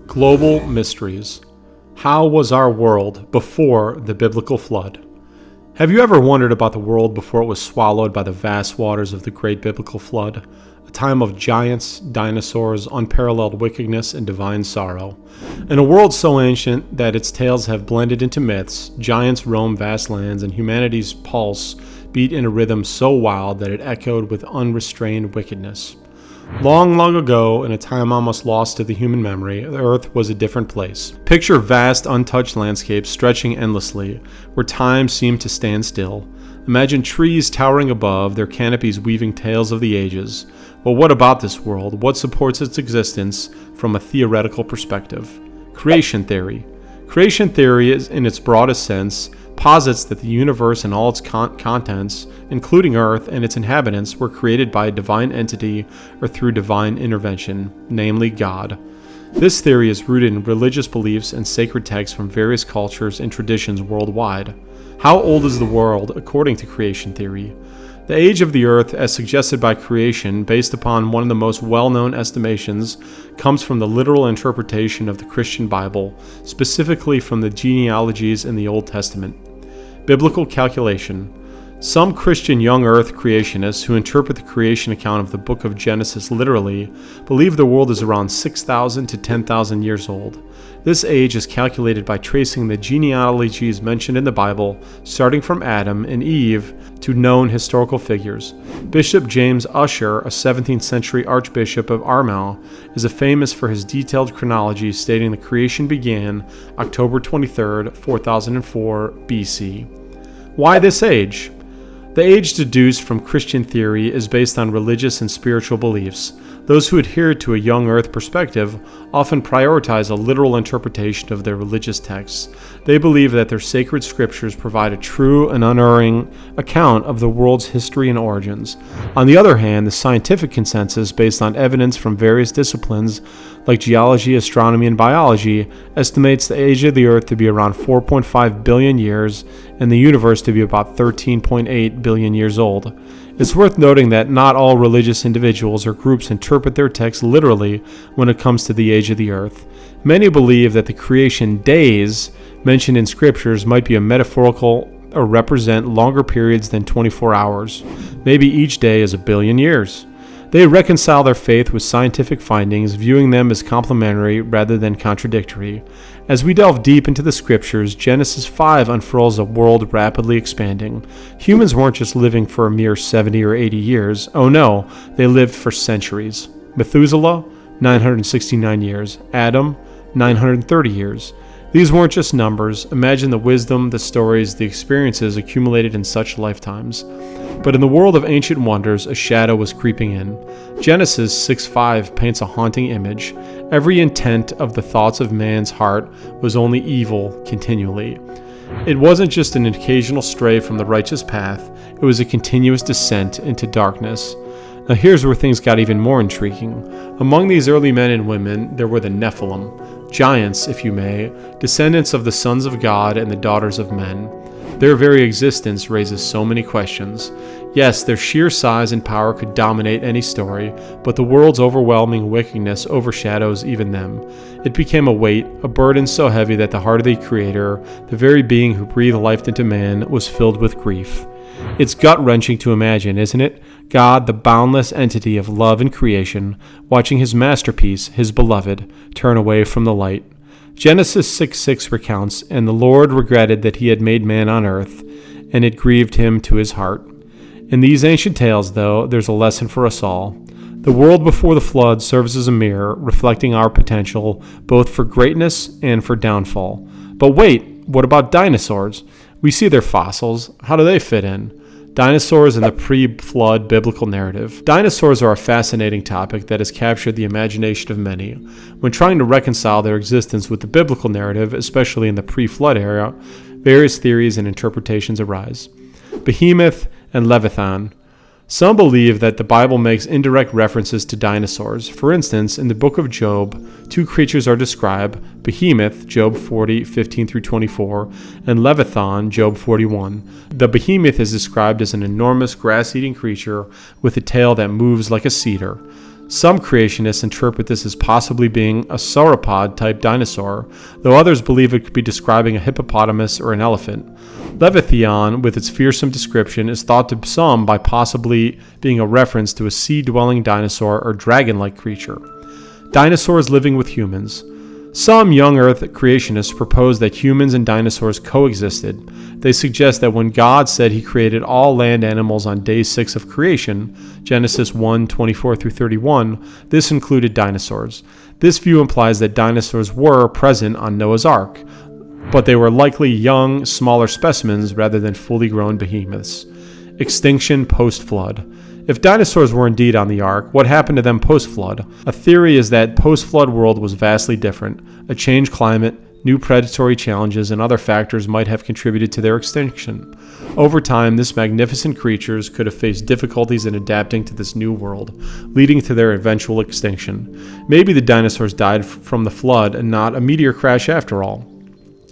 Global mysteries. How was our world before the biblical flood? Have you ever wondered about the world before it was swallowed by the vast waters of the great biblical flood? A time of giants, dinosaurs, unparalleled wickedness, and divine sorrow. In a world so ancient that its tales have blended into myths, giants roam vast lands, and humanity's pulse beat in a rhythm so wild that it echoed with unrestrained wickedness. Long, long ago, in a time almost lost to the human memory, the earth was a different place. Picture vast, untouched landscapes stretching endlessly, where time seemed to stand still. Imagine trees towering above, their canopies weaving tales of the ages. Well, what about this world? What supports its existence from a theoretical perspective? Creation theory. Creation theory, is, in its broadest sense, posits that the universe and all its contents, including Earth and its inhabitants, were created by a divine entity or through divine intervention, namely God. This theory is rooted in religious beliefs and sacred texts from various cultures and traditions worldwide. How old is the world according to creation theory? The age of the Earth, as suggested by creation, based upon one of the most well-known estimations, comes from the literal interpretation of the Christian Bible, specifically from the genealogies in the Old Testament. Biblical calculation. Some Christian young Earth creationists who interpret the creation account of the book of Genesis literally believe the world is around 6,000 to 10,000 years old. This age is calculated by tracing the genealogies mentioned in the Bible, starting from Adam and Eve to known historical figures. Bishop James Ussher, a 17th century Archbishop of Armagh, is famous for his detailed chronology stating the creation began October 23, 4004 BC. Why this age? The age deduced from Christian theory is based on religious and spiritual beliefs. Those who adhere to a young Earth perspective often prioritize a literal interpretation of their religious texts. They believe that their sacred scriptures provide a true and unerring account of the world's history and origins. On the other hand, the scientific consensus, based on evidence from various disciplines like geology, astronomy, and biology, estimates the age of the Earth to be around 4.5 billion years and the universe to be about 13.8 billion years old. It's worth noting that not all religious individuals or groups interpret their texts literally when it comes to the age of the Earth. Many believe that the creation days mentioned in scriptures might be a metaphorical or represent longer periods than 24 hours. Maybe each day is a billion years. They reconcile their faith with scientific findings, viewing them as complementary rather than contradictory. As we delve deep into the scriptures, Genesis 5 unfurls a world rapidly expanding. Humans weren't just living for a mere 70 or 80 years. Oh no, they lived for centuries. Methuselah, 969 years. Adam, 930 years. These weren't just numbers. Imagine the wisdom, the stories, the experiences accumulated in such lifetimes. But in the world of ancient wonders, a shadow was creeping in. Genesis 6:5 paints a haunting image. Every intent of the thoughts of man's heart was only evil continually. It wasn't just an occasional stray from the righteous path, it was a continuous descent into darkness. Now here's where things got even more intriguing. Among these early men and women, there were the Nephilim, giants, if you may, descendants of the sons of God and the daughters of men. Their very existence raises so many questions. Yes, their sheer size and power could dominate any story, but the world's overwhelming wickedness overshadows even them. It became a weight, a burden so heavy that the heart of the Creator, the very being who breathed life into man, was filled with grief. It's gut-wrenching to imagine, isn't it? God, the boundless entity of love and creation, watching his masterpiece, his beloved, turn away from the light. Genesis 6:6 recounts, "And the Lord regretted that he had made man on earth, and it grieved him to his heart." In these ancient tales, though, there's a lesson for us all. The world before the flood serves as a mirror, reflecting our potential both for greatness and for downfall. But wait, what about dinosaurs? We see their fossils. How do they fit in? Dinosaurs in the pre-flood biblical narrative. Dinosaurs are a fascinating topic that has captured the imagination of many. When trying to reconcile their existence with the biblical narrative, especially in the pre-flood era, various theories and interpretations arise. Behemoth and Leviathan. Some believe that the Bible makes indirect references to dinosaurs. For instance, in the book of Job, two creatures are described: Behemoth, Job 40:15-24, and Leviathan, Job 41. The behemoth is described as an enormous grass-eating creature with a tail that moves like a cedar. Some creationists interpret this as possibly being a sauropod-type dinosaur, though others believe it could be describing a hippopotamus or an elephant. Leviathan, with its fearsome description, is thought to some by possibly being a reference to a sea-dwelling dinosaur or dragon-like creature. Dinosaurs living with humans. Some young Earth creationists propose that humans and dinosaurs coexisted. They suggest that when God said he created all land animals on day 6 of creation, Genesis 1:24-31, this included dinosaurs. This view implies that dinosaurs were present on Noah's Ark, but they were likely young, smaller specimens rather than fully grown behemoths. Extinction post-flood. If dinosaurs were indeed on the Ark, what happened to them post-flood? A theory is that post-flood world was vastly different. A changed climate, new predatory challenges, and other factors might have contributed to their extinction. Over time, these magnificent creatures could have faced difficulties in adapting to this new world, leading to their eventual extinction. Maybe the dinosaurs died from the flood and not a meteor crash after all.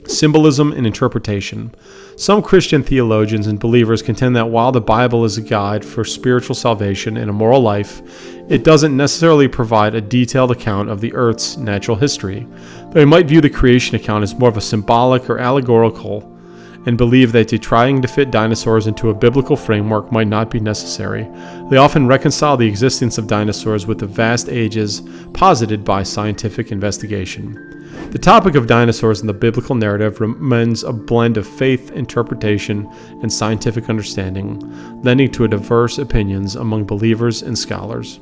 Symbolism and interpretation. Some Christian theologians and believers contend that while the Bible is a guide for spiritual salvation and a moral life, it doesn't necessarily provide a detailed account of the Earth's natural history. They might view the creation account as more of a symbolic or allegorical, and believe that trying to fit dinosaurs into a biblical framework might not be necessary. They often reconcile the existence of dinosaurs with the vast ages posited by scientific investigation. The topic of dinosaurs in the biblical narrative remains a blend of faith, interpretation, and scientific understanding, lending to diverse opinions among believers and scholars.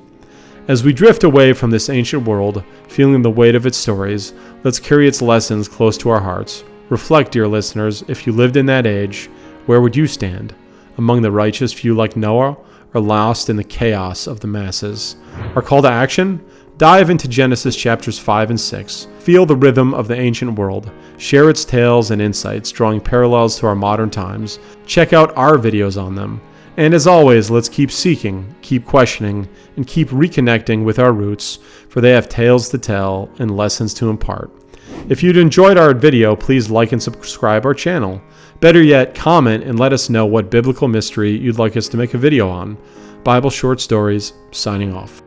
As we drift away from this ancient world, feeling the weight of its stories, let's carry its lessons close to our hearts. Reflect, dear listeners, if you lived in that age, where would you stand? Among the righteous few like Noah, or lost in the chaos of the masses? Our call to action? Dive into Genesis chapters 5 and 6. Feel the rhythm of the ancient world. Share its tales and insights, drawing parallels to our modern times. Check out our videos on them. And as always, let's keep seeking, keep questioning, and keep reconnecting with our roots, for they have tales to tell and lessons to impart. If you'd enjoyed our video, please like and subscribe our channel. Better yet, comment and let us know what biblical mystery you'd like us to make a video on. Bible Short Stories, signing off.